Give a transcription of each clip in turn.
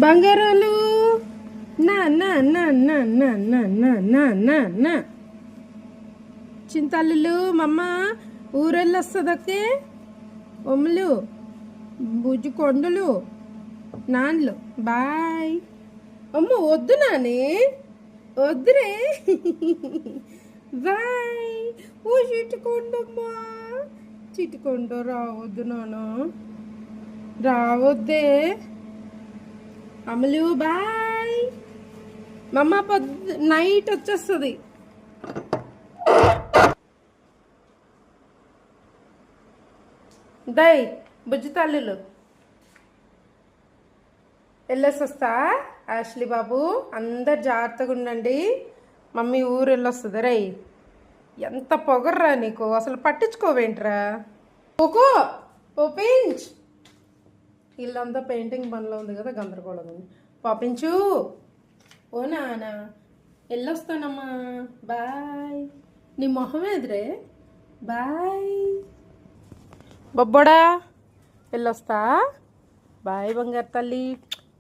బంగారాలు నా నా నా నా నా నా నా నా నా నా చింతల్లులు మమ్మ ఊరెళ్ళొస్తుందకే ఒమ్ములు బుజ్జి కొండలు నాన్లు బాయ్ అమ్మ వద్దు నాని వద్దురే బాయ్ ఓ చిట్టుకోండమ్మా చిట్టుకోండు రావద్దు నాన్న రావద్దే అమలు బాయ్ మమ్మ నైట్ వచ్చేస్తుంది దై బుజ్జి తల్లులు వెళ్ళేసి వస్తా యాష్లీ బాబు అందరు జాగ్రత్తగా ఉండండి మమ్మీ ఊరు వెళ్ళొస్తుంది రై ఎంత పొగర్రా నీకు అసలు పట్టించుకోవేంట్రా ఓకో ఓపించ్ ఇల్లంతా పెయింటింగ్ పనిలో ఉంది కదా గందరగోళం ఉంది పాపించు ఓ నానా వెళ్ళొస్తానమ్మా బాయ్ నీ మొహం ఎదురే బాయ్ బొబ్బోడా వెళ్ళొస్తా బాయ్ బంగారు తల్లి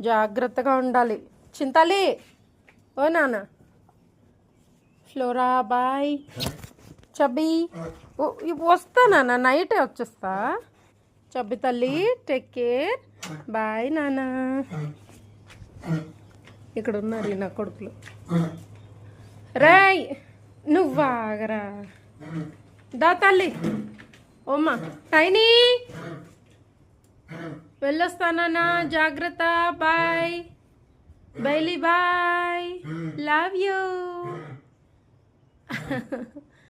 జాగ్రత్తగా ఉండాలి చింతాలి ఓ నాన్న ఫ్లోరా బాయ్ చబ్బి వస్తా నాన్న నైటే వచ్చేస్తా చబ్బి తల్లి టేక్ కేర్ బాయ్ నాన్న ఇక్కడ ఉన్నారు నా కొడుకులు రాయ్ నువ్వు ఆగరా దా తల్లి ఓమ్మా టైనీ వెళ్ళొస్తానా జాగ్రత్త బాయ్ బైలీ బాయ్ లవ్ యూ